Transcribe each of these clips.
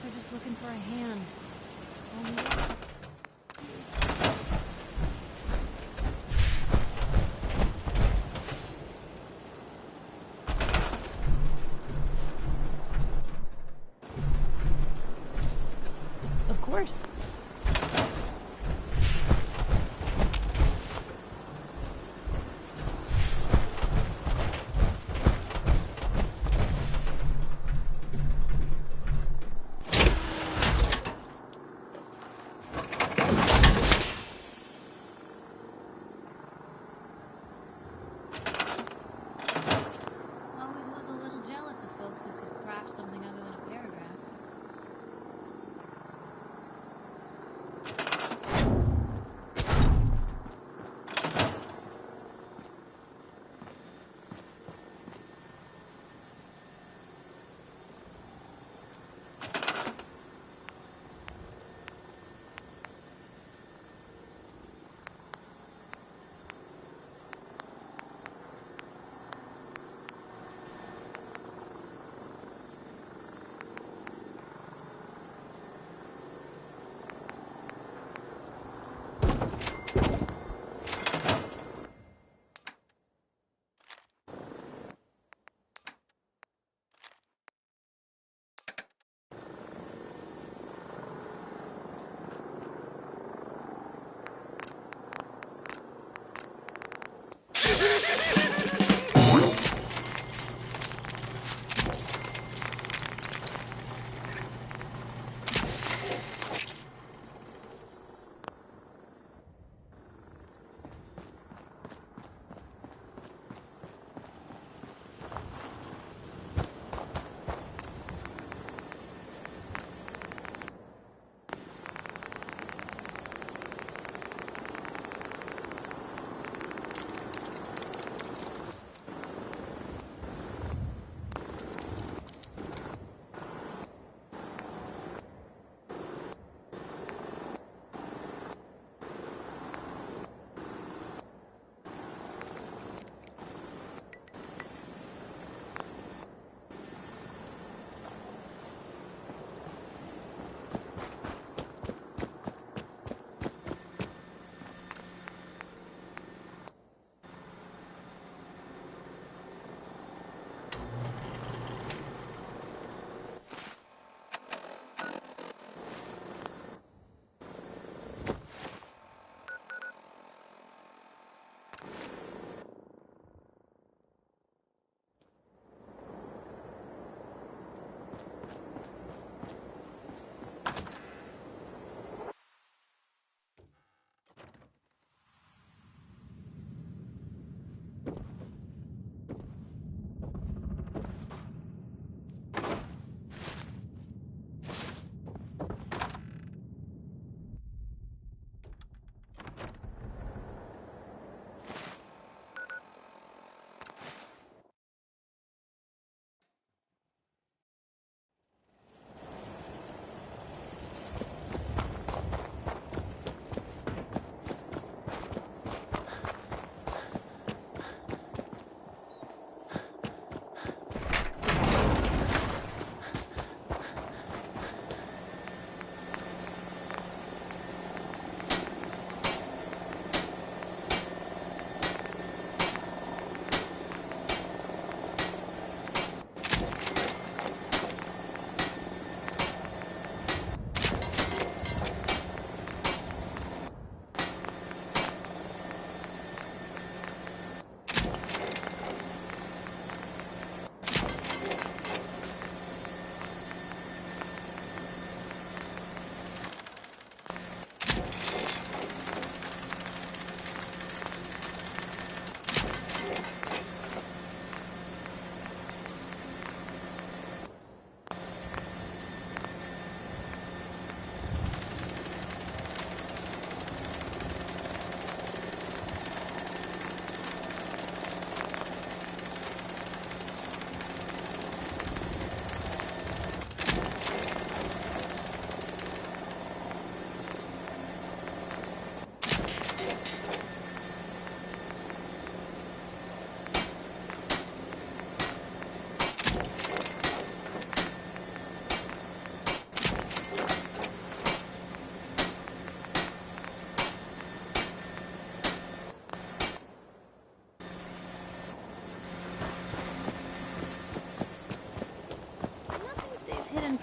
folks are just looking for a hand. And of course. Always was a little jealous of folks who could craft something other than a paragraph.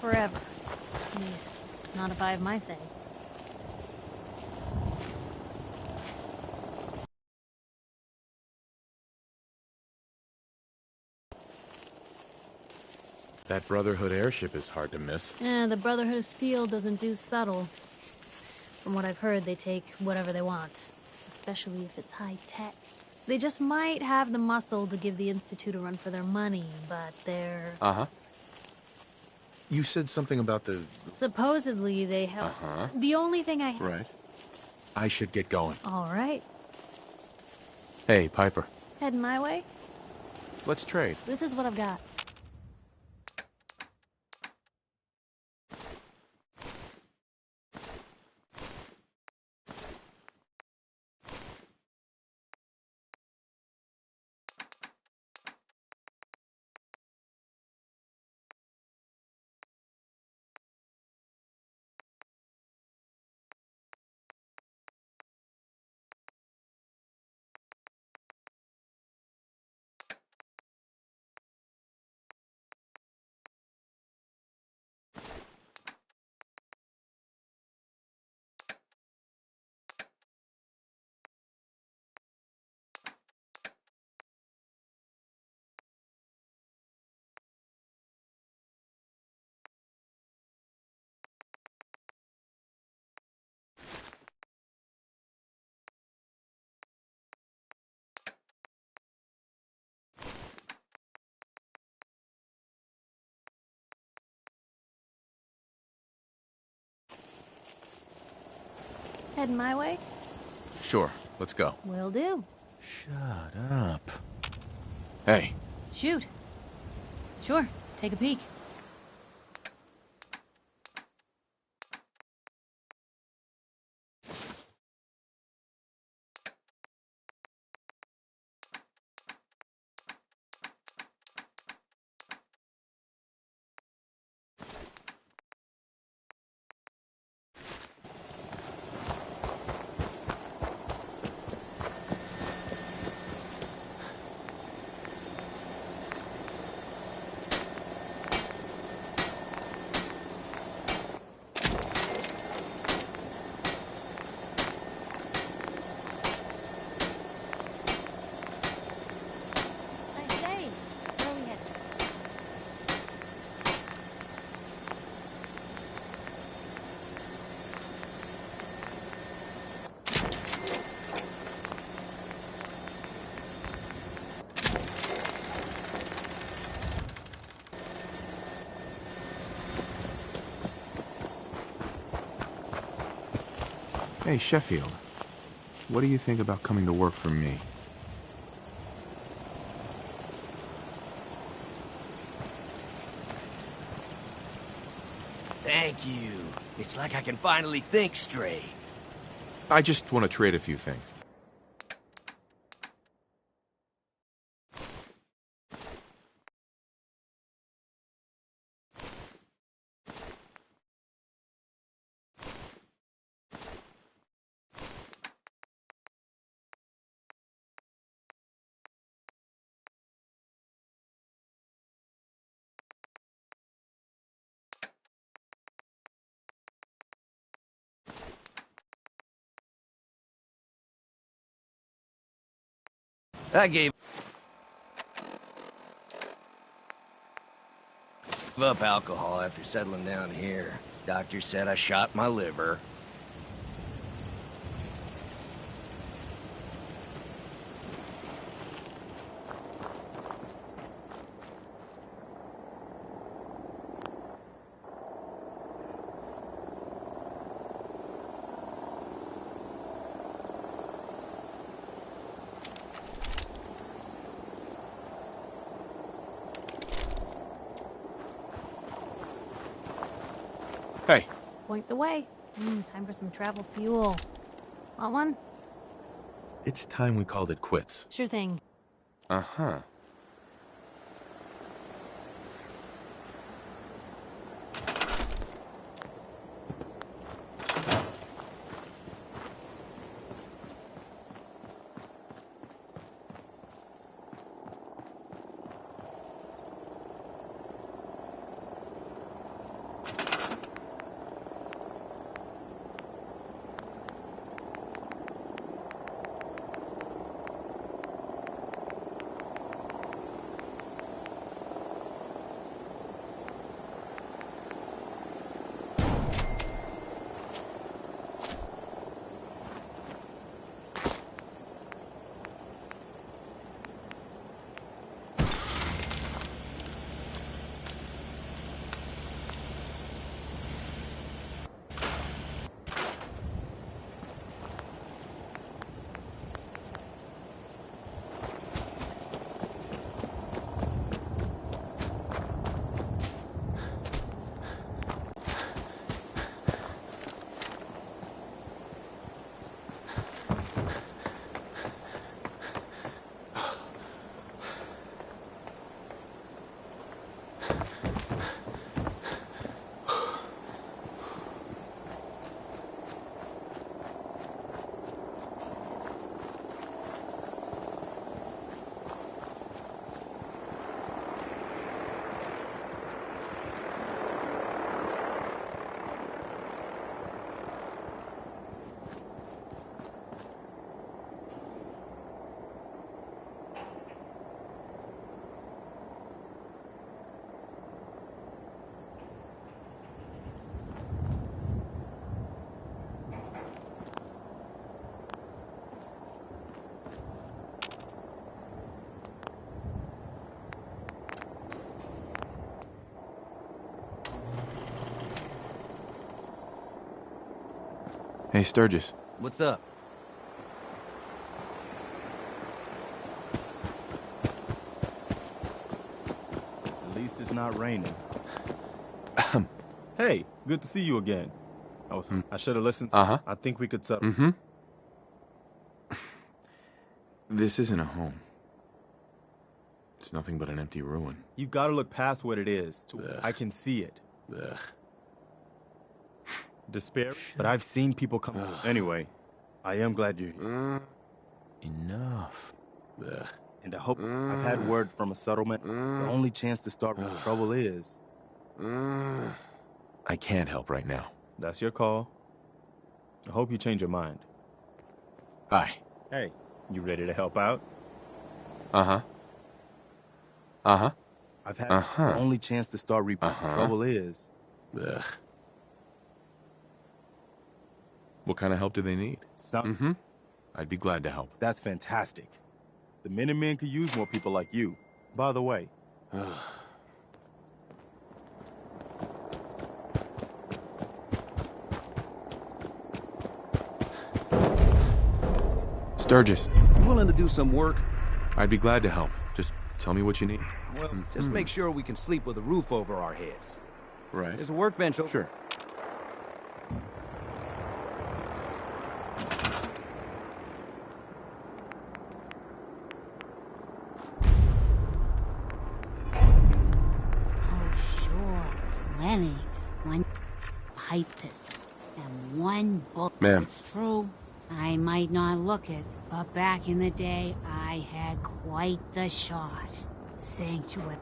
forever. At least, not if I have my say. That Brotherhood airship is hard to miss. The Brotherhood of Steel doesn't do subtle. From what I've heard, they take whatever they want. Especially if it's high-tech. They just might have the muscle to give the Institute a run for their money, but they're... Uh-huh. You said something about the... Supposedly, they have... Uh-huh. The only thing I... Right. I should get going. All right. Hey, Piper. Heading my way? Let's trade. This is what I've got. Heading my way? Sure, let's go. Will do. Shut up. Hey. Shoot. Sure, take a peek. Nice day. Where are we headed? Hey, Sheffield. What do you think about coming to work for me? Thank you. It's like I can finally think straight. I just want to trade a few things. I gave up alcohol after settling down here. Doctor said I shot my liver. Hey. Point the way. Time for some travel fuel. Want one? It's time we called it quits. Sure thing. Uh-huh. Hey, Sturgis. What's up? At least it's not raining. Hey, good to see you again. I should have listened. I think we could settle. Mm-hmm. This isn't a home. It's nothing but an empty ruin. You've got to look past what it is. Ugh. I can see it. Ugh. Despair. But I've seen people come. Anyway, I am glad you're here. Enough. Ugh. And I hope I've had word from a settlement. The only chance to start where trouble is. I can't help right now. That's your call. I hope you change your mind. Bye. Hey, you ready to help out? Uh-huh. Uh-huh. I've had the only chance to start reaping trouble is. Ugh. What kind of help do they need? I'd be glad to help. That's fantastic. The Minutemen could use more people like you. By the way. Sturgis. You willing to do some work? I'd be glad to help. Just tell me what you need. Well, just make sure we can sleep with a roof over our heads. Right. There's a workbench over... Sure. Oh, sure. Plenty. One pipe pistol and one bullet. Ma'am. It's true. I might not look it, but back in the day, I had quite the shot. Sanctuary.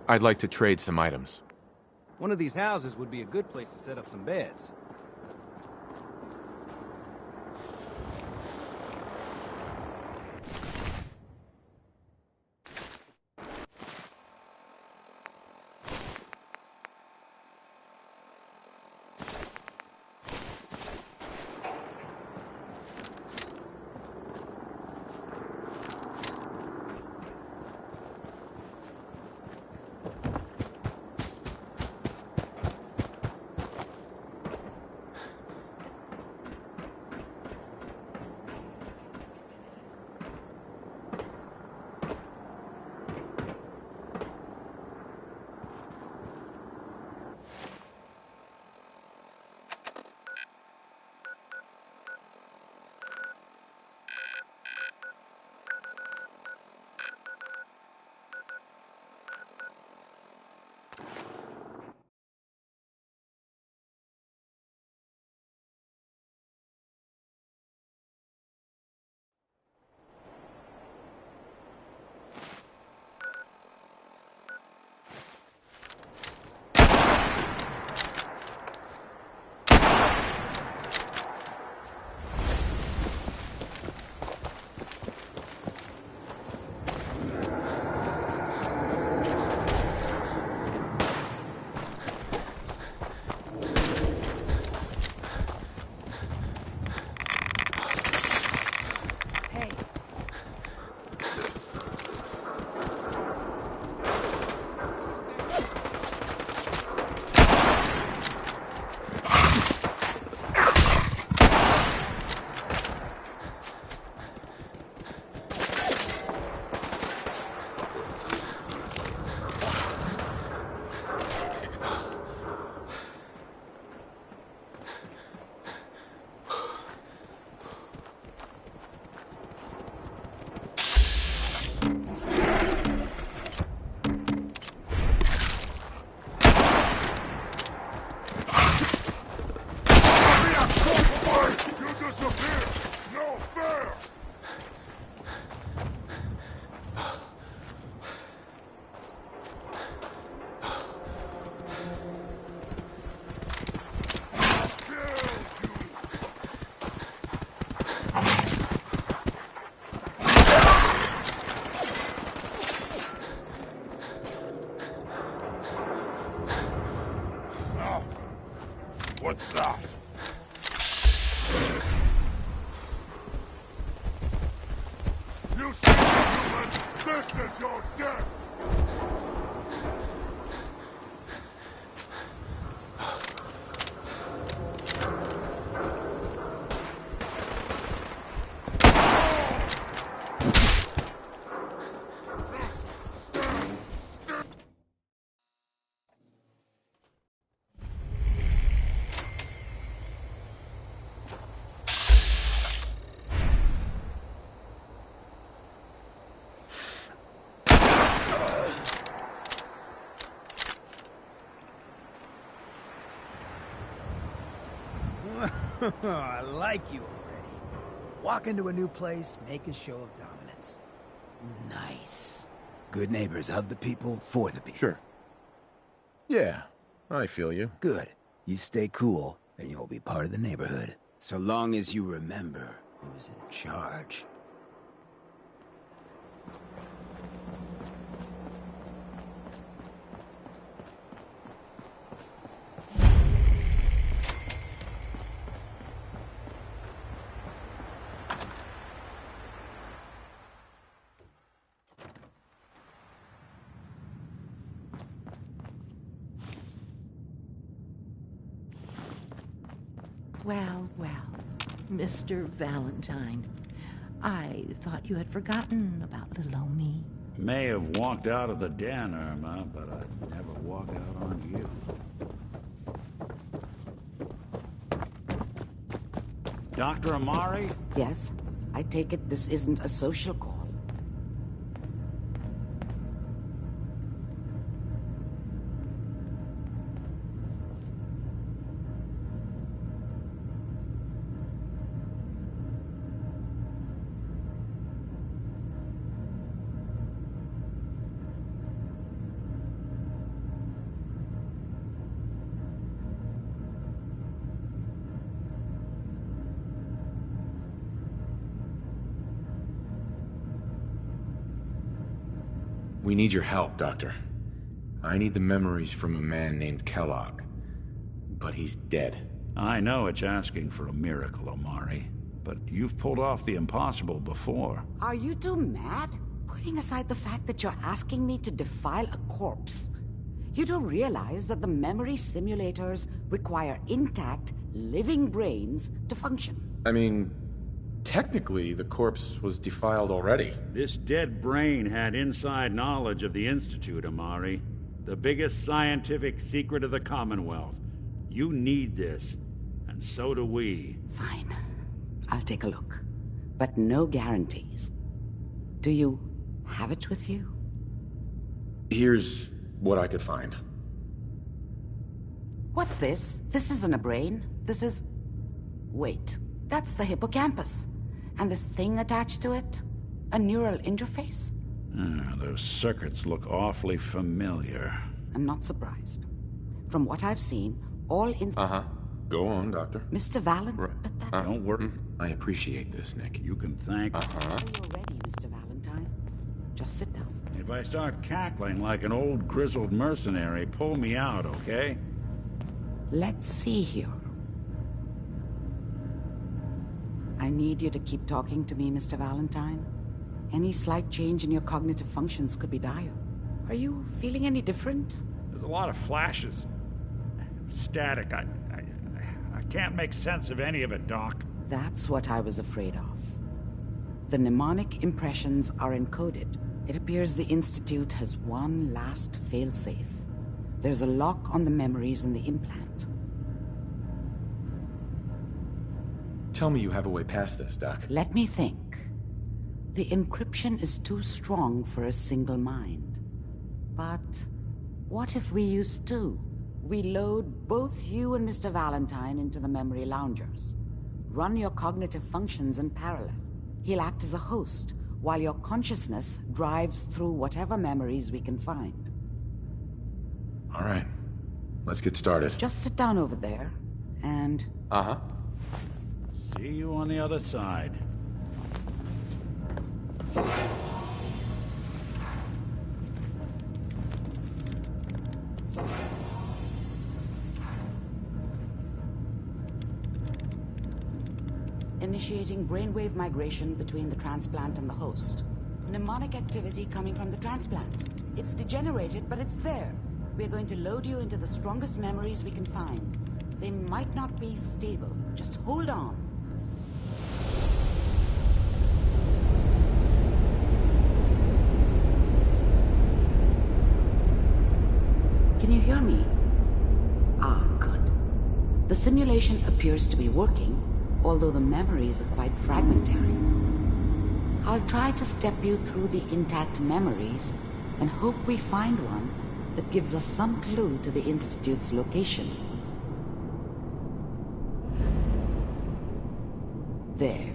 I'd like to trade some items. One of these houses would be a good place to set up some beds. What's that? You see, human, this is your death! I like you already. Walk into a new place, make a show of dominance. Nice. Good neighbors of the people, for the people. Sure. Yeah, I feel you. Good. You stay cool, and you'll be part of the neighborhood. So long as you remember who's in charge. Well, well, Mr. Valentine. I thought you had forgotten about little old me. May have walked out of the den, Irma, but I'd never walk out on you. Dr. Amari? Yes? I take it this isn't a social call. We need your help, Doctor. I need the memories from a man named Kellogg. But he's dead. I know it's asking for a miracle, Amari, but you've pulled off the impossible before. Are you two mad? Putting aside the fact that you're asking me to defile a corpse, you don't realize that the memory simulators require intact, living brains to function. I mean, technically, the corpse was defiled already. This dead brain had inside knowledge of the Institute, Amari. The biggest scientific secret of the Commonwealth. You need this, and so do we. Fine. I'll take a look. But no guarantees. Do you have it with you? Here's what I could find. What's this? This isn't a brain. This is... Wait. That's the hippocampus. And this thing attached to it? A neural interface? Those circuits look awfully familiar. I'm not surprised. From what I've seen, all Go on, Doctor. Mr. Valentine, Right. but that... Don't worry. I appreciate this, Nick. You can thank me. Whenever you're ready, Mr. Valentine. Just sit down. If I start cackling like an old grizzled mercenary, pull me out, okay? Let's see here. I need you to keep talking to me, Mr. Valentine. Any slight change in your cognitive functions could be dire. Are you feeling any different? There's a lot of flashes. Static. I can't make sense of any of it, Doc. That's what I was afraid of. The mnemonic impressions are encoded. It appears the Institute has one last failsafe. There's a lock on the memories in the implant. tell me you have a way past this, Doc. Let me think. The encryption is too strong for a single mind. But what if we use two? We load both you and Mr. Valentine into the memory loungers. Run your cognitive functions in parallel. He'll act as a host, while your consciousness drives through whatever memories we can find. All right. Let's get started. Just sit down over there, and... Uh-huh. See you on the other side. Initiating brainwave migration between the transplant and the host. Mnemonic activity coming from the transplant. It's degenerated, but it's there. We're going to load you into the strongest memories we can find. They might not be stable. Just hold on. Can you hear me? Ah, good. The simulation appears to be working, although the memories are quite fragmentary. I'll try to step you through the intact memories and hope we find one that gives us some clue to the Institute's location. There.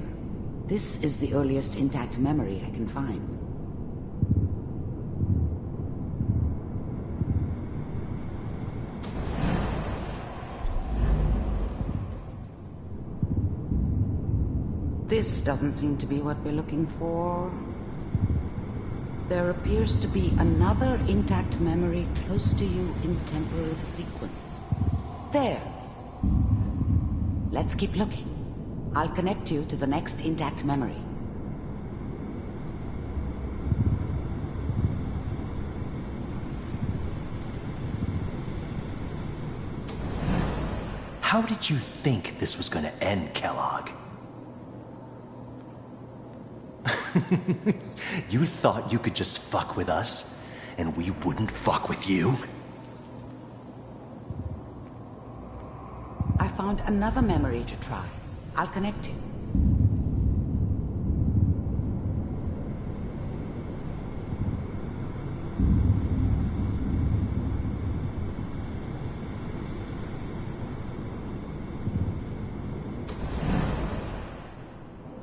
This is the earliest intact memory I can find. This doesn't seem to be what we're looking for. There appears to be another intact memory close to you in temporal sequence. There. Let's keep looking. I'll connect you to the next intact memory. How did you think this was gonna end, Kellogg? You thought you could just fuck with us, and we wouldn't fuck with you? I found another memory to try. I'll connect you.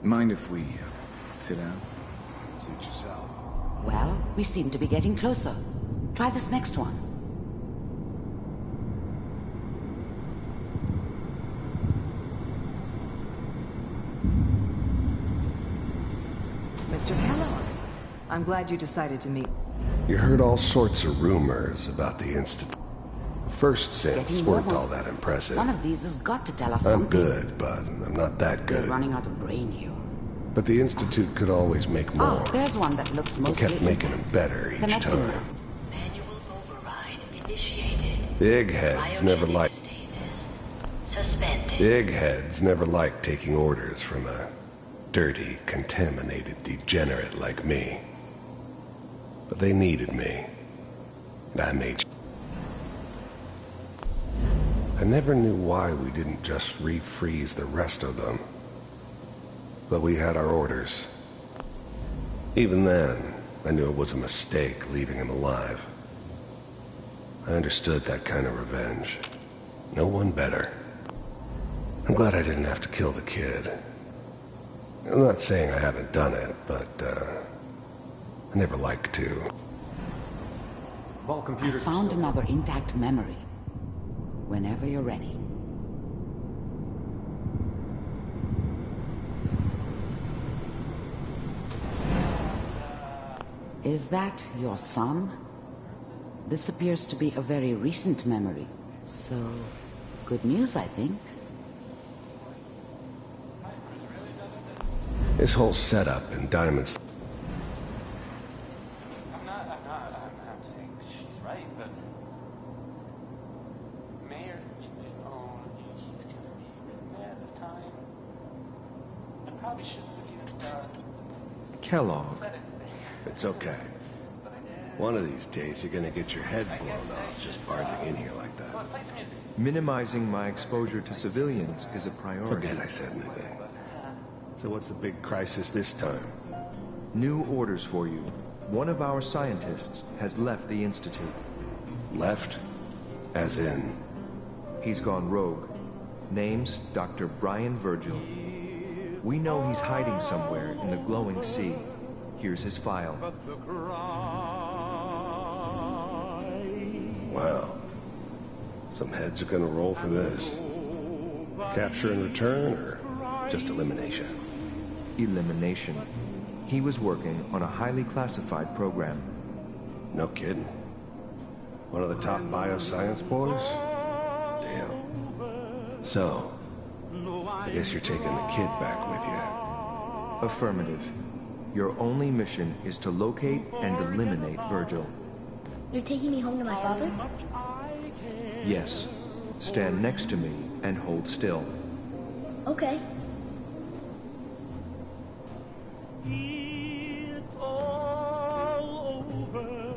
Mind if we sit down? Suit yourself. Well, we seem to be getting closer. Try this next one. Mr. Kellogg, I'm glad you decided to meet. You heard all sorts of rumors about the Institute. The first synths weren't all that impressive. One of these has got to tell us I'm something. good, but I'm not that good. We're running out of brain here. But the Institute could always make more. Oh, there's one that looks We mostly... kept making them better each Connecting time. them. Manual override initiated. The eggheads never liked... Suspended. The eggheads never liked taking orders from a dirty, contaminated degenerate like me. But they needed me. And I made... I never knew why we didn't just refreeze the rest of them. But we had our orders. Even then, I knew it was a mistake leaving him alive. I understood that kind of revenge. No one better. I'm glad I didn't have to kill the kid. I'm not saying I haven't done it, but, I never like to. Vault computer. I found another intact memory. Whenever you're ready. Is that your son? This appears to be a very recent memory. So, good news, I think. This whole setup in Diamond's... I'm not saying she's right, but... Mayor, he's gonna be really mad this time. I probably shouldn't have even, Kellogg. said it. It's okay. But I did. One of these days, you're gonna get your head blown off just barging in here like that. Minimizing my exposure to civilians is a priority. Forget I said anything. So what's the big crisis this time? New orders for you. One of our scientists has left the Institute. Left? As in? He's gone rogue. Name's Dr. Brian Virgil. We know he's hiding somewhere in the glowing sea. Here's his file. Wow. Some heads are gonna roll for this. Capture and return, or just elimination? Elimination. He was working on a highly classified program. No kidding. One of the top bioscience boys? Damn. So, I guess you're taking the kid back with you. Affirmative. Your only mission is to locate and eliminate Virgil. You're taking me home to my father? Yes. Stand next to me and hold still. Okay. It's all over,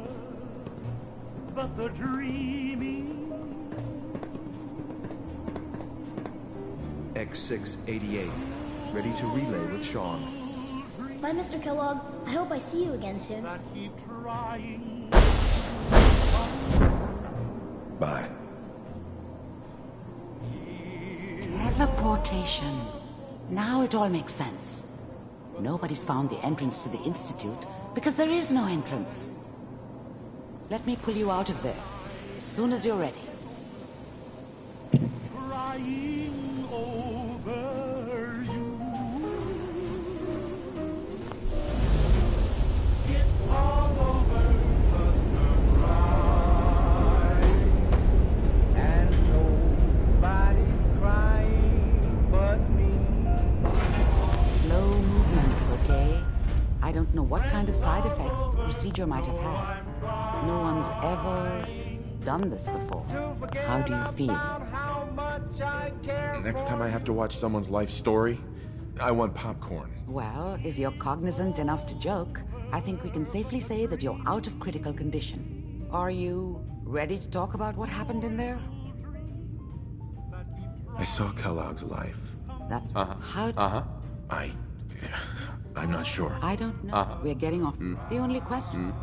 but the dreaming. X688. Ready to relay with Sean. Bye, Mr. Kellogg. I hope I see you again soon. Bye. Teleportation. Now it all makes sense. Nobody's found the entrance to the Institute because there is no entrance. Let me pull you out of there as soon as you're ready. Crying over you. It's all over but the cry. And nobody's crying but me. Slow movements, okay? I don't know what kind of side effects the procedure might have had. No one's ever done this before. How do you feel? Next time I have to watch someone's life story, I want popcorn. Well, if you're cognizant enough to joke, I think we can safely say that you're out of critical condition. Are you ready to talk about what happened in there? I saw Kellogg's life. That's I'm not sure. I don't know. We're getting off. The only question.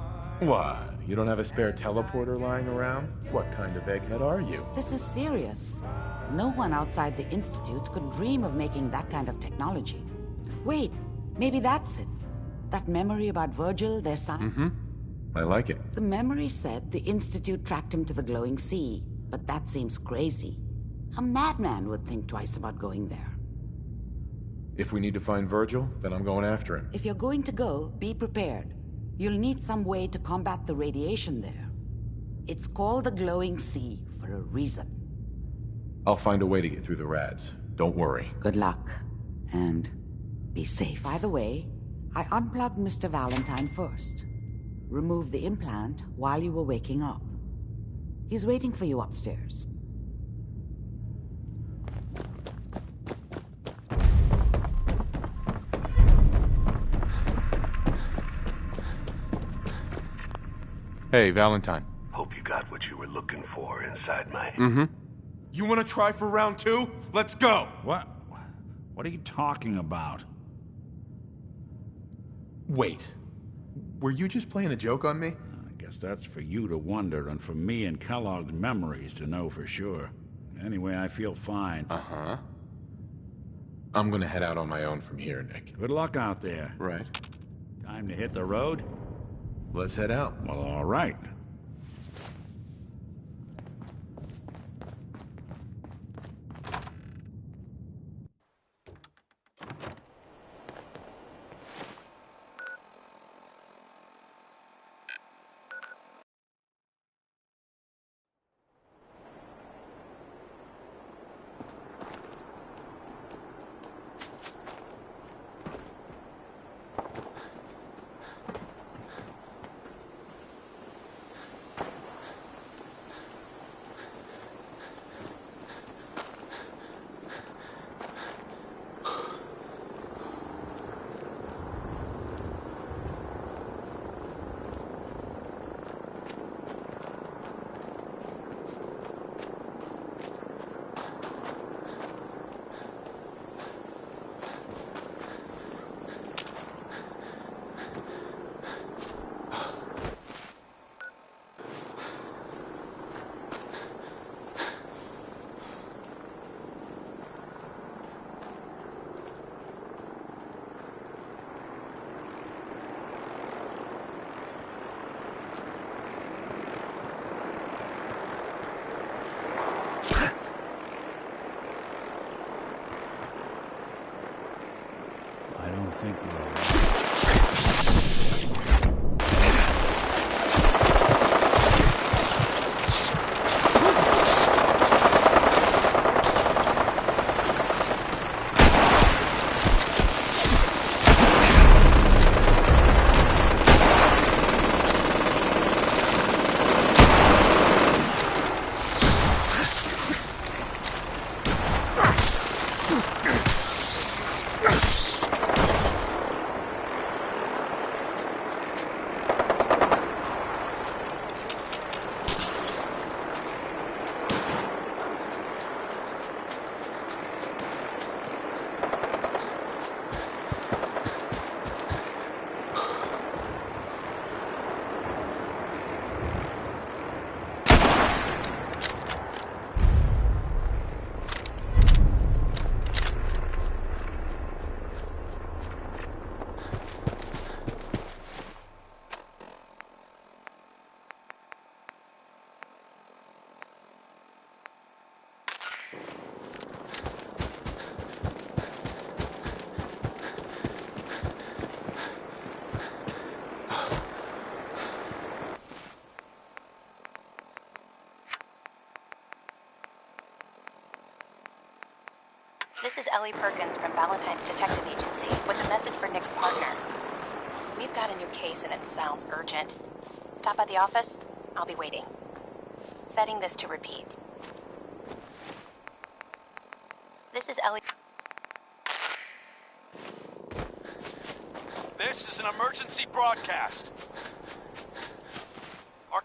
What? You don't have a spare teleporter lying around? What kind of egghead are you? This is serious. No one outside the Institute could dream of making that kind of technology. Wait, maybe that's it. That memory about Virgil, their son? I like it. The memory said the Institute tracked him to the glowing sea, but that seems crazy. A madman would think twice about going there. If we need to find Virgil, then I'm going after him. If you're going to go, be prepared. You'll need some way to combat the radiation there. It's called the glowing sea for a reason. I'll find a way to get through the rads. Don't worry. Good luck. And be safe. By the way, I unplugged Mr. Valentine first. Removed the implant while you were waking up. He's waiting for you upstairs. Hey, Valentine. Hope you got what you were looking for inside my... You want to try for round 2? Let's go! What? What are you talking about? Wait. Were you just playing a joke on me? I guess that's for you to wonder and for me and Kellogg's memories to know for sure. Anyway, I feel fine. I'm gonna head out on my own from here, Nick. Good luck out there. Right. Time to hit the road? Let's head out. Well, all right. think you are. This is Ellie Perkins from Valentine's Detective Agency with a message for Nick's partner. We've got a new case and it sounds urgent. Stop by the office. I'll be waiting. Setting this to repeat. This is Ellie. This is an emergency broadcast. Our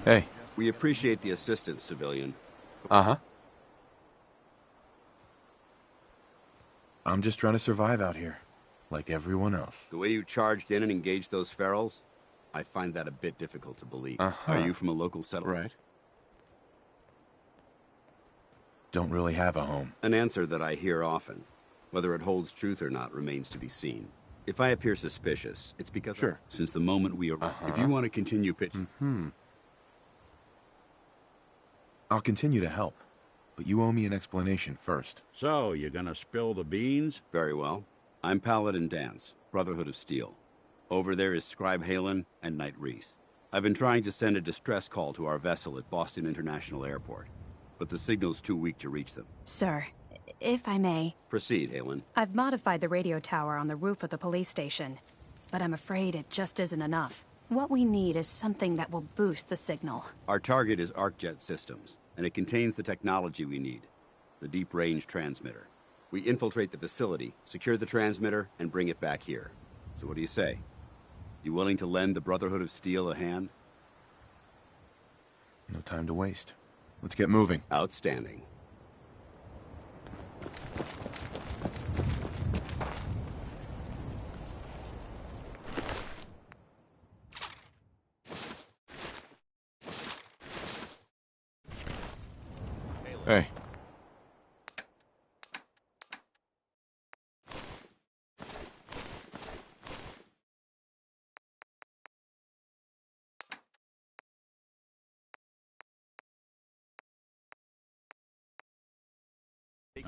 Hey. We appreciate the assistance, civilian. Uh-huh. I'm just trying to survive out here, like everyone else. The way you charged in and engaged those ferals, I find that a bit difficult to believe. Uh-huh. Are you from a local settlement? Right. Don't really have a home. An answer that I hear often. Whether it holds truth or not remains to be seen. If I appear suspicious, it's because Sure. Since the moment we arrived. If you want to continue pitching... I'll continue to help, but you owe me an explanation first. So, you gonna spill the beans? Very well. I'm Paladin Dance, Brotherhood of Steel. Over there is Scribe Halen and Knight Reese. I've been trying to send a distress call to our vessel at Boston International Airport, but the signal's too weak to reach them. Sir, if I may... Proceed, Halen. I've modified the radio tower on the roof of the police station, but I'm afraid it just isn't enough. What we need is something that will boost the signal. Our target is ArcJet Systems, and it contains the technology we need. The deep-range transmitter. We infiltrate the facility, secure the transmitter, and bring it back here. So what do you say? You willing to lend the Brotherhood of Steel a hand? No time to waste. Let's get moving. Outstanding. Hey.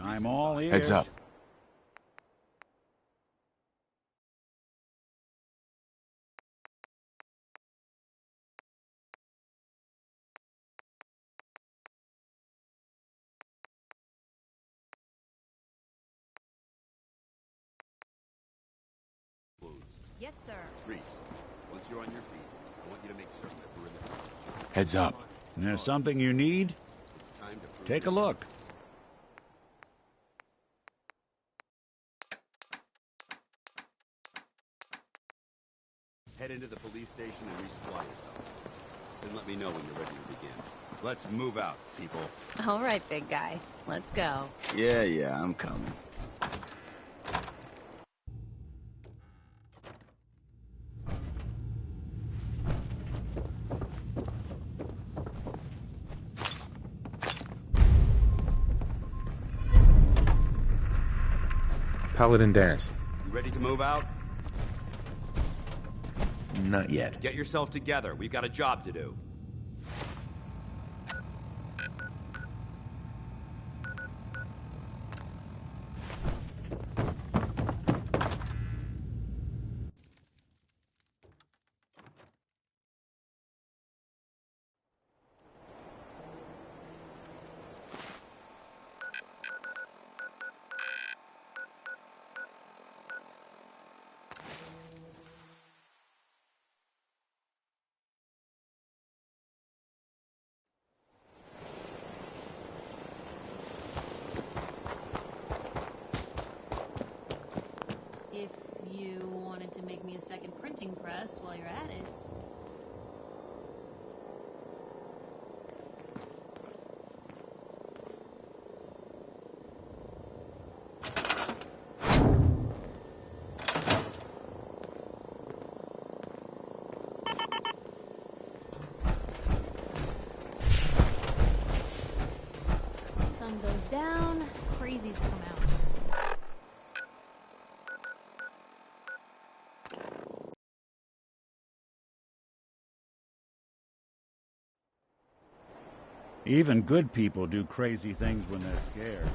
I'm all ears. Heads up. Yes, sir. Reese, once you're on your feet, I want you to make certain that we're in the first. Heads up. And there's something you need? It's time to prove Take a look. Head into the police station and resupply yourself. Then let me know when you're ready to begin. Let's move out, people. All right, big guy. Let's go. Yeah, I'm coming. Paladin Dance. You ready to move out? Not yet. Get yourself together. We've got a job to do. If you wanted to make me a second printing press while you're at it. Sun goes down, crazies come out. Even good people do crazy things when they're scared.